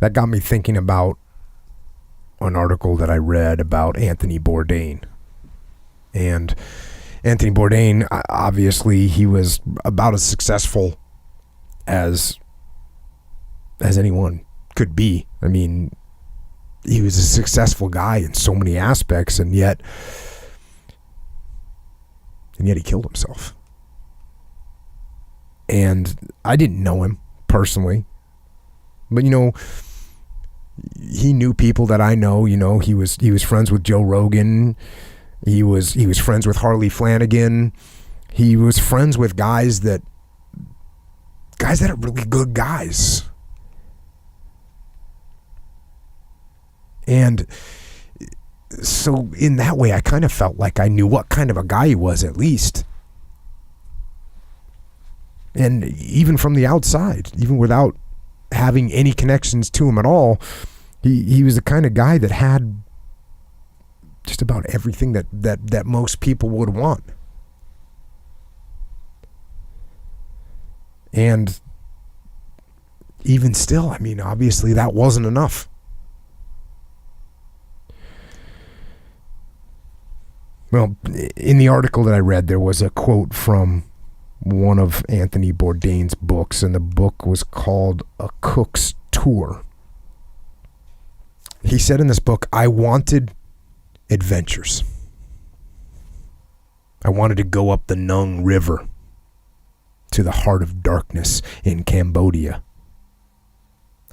that got me thinking about an article that I read about Anthony Bourdain. And Anthony Bourdain, obviously, he was about as successful as anyone could be. I mean, he was a successful guy in so many aspects, and yet he killed himself. And I didn't know him personally, but he knew people that I know. He was friends with Joe Rogan. He was friends with Harley Flanagan. He was friends with guys that are really good guys. And so in that way, I kind of felt like I knew what kind of a guy he was, at least. And even from the outside, even without having any connections to him at all, he was the kind of guy that had just about everything that most people would want. And even still, I mean, obviously that wasn't enough. Well, in the article that I read, there was a quote from one of Anthony Bourdain's books, and the book was called A Cook's Tour. He said in this book, I wanted adventures. I wanted to go up the Nung River to the heart of darkness in Cambodia.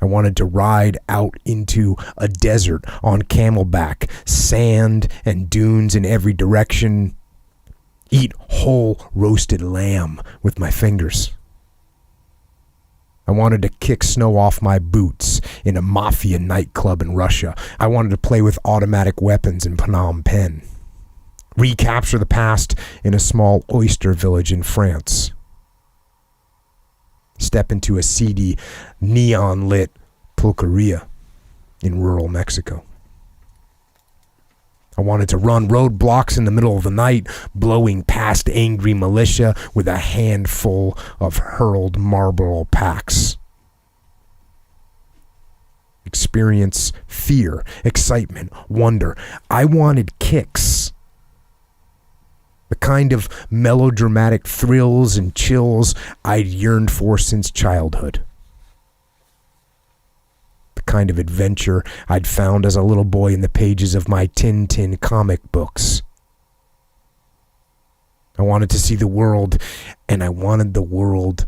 I wanted to ride out into a desert on camelback, sand and dunes in every direction, eat whole roasted lamb with my fingers. I wanted to kick snow off my boots in a mafia nightclub in Russia. I wanted to play with automatic weapons in Phnom Penh. Recapture the past in a small oyster village in France. Step into a seedy, neon-lit pulqueria in rural Mexico. I wanted to run roadblocks in the middle of the night, blowing past angry militia with a handful of hurled Marlboro packs. Experience fear, excitement, wonder. I wanted kicks. The kind of melodramatic thrills and chills I'd yearned for since childhood. The kind of adventure I'd found as a little boy in the pages of my Tintin comic books. I wanted to see the world, and I wanted the world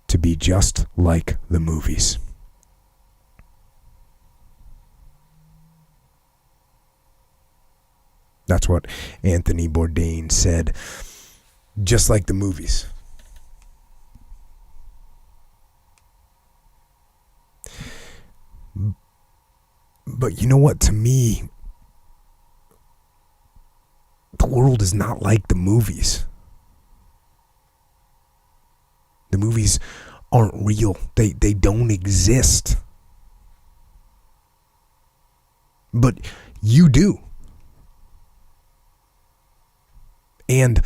to be just like the movies. That's what Anthony Bourdain said. Just like the movies. But you know what? To me, the world is not like the movies. The movies aren't real. They don't exist. But you do. And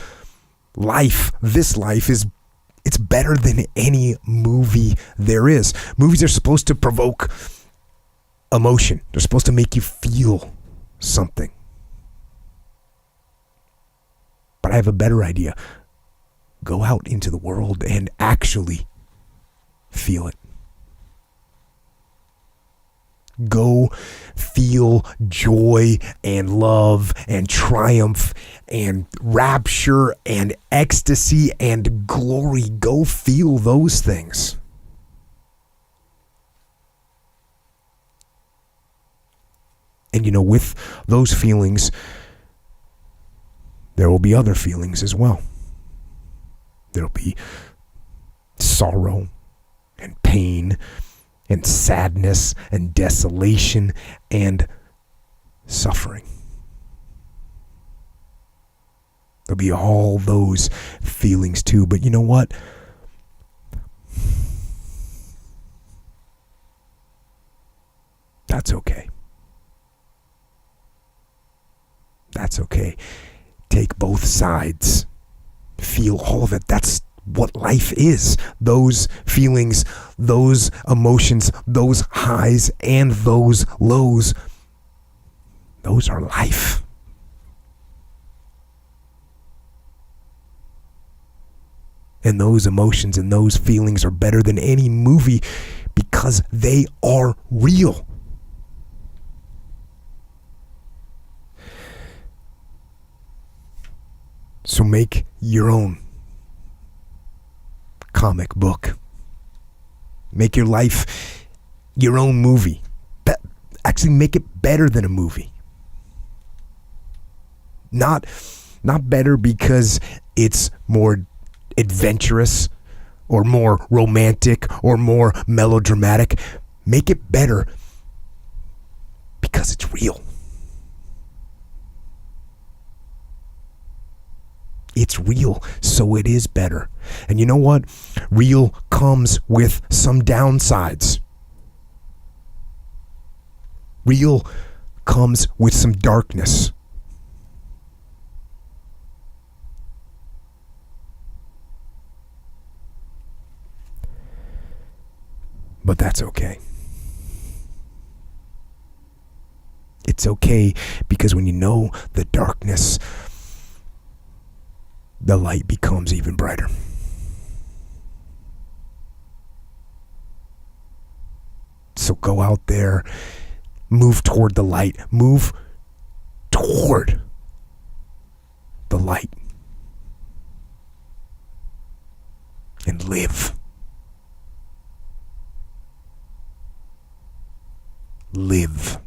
this life it's better than any movie there is. Movies are supposed to provoke emotion. They're supposed to make you feel something. But I have a better idea. Go out into the world and actually feel it. Go feel joy and love and triumph and rapture and ecstasy and glory. Go feel those things. And with those feelings, there will be other feelings as well. There'll be sorrow and pain and sadness and desolation and suffering. There'll be all those feelings too. But you know what? That's okay. That's okay. Take both sides. Feel all of it. That's what life is. Those feelings, those emotions, those highs and those lows, those are life. And those emotions and those feelings are better than any movie because they are real. So make your own comic book. Make your life your own movie. Actually, make it better than a movie. Not better because it's more adventurous or more romantic or more melodramatic. Make it better because it's real. It's real, so it is better. And you know what? Real comes with some downsides. Real comes with some darkness. But that's okay. It's okay because when you know the darkness, the light becomes even brighter. So go out there, move toward the light, move toward the light, and live. Live.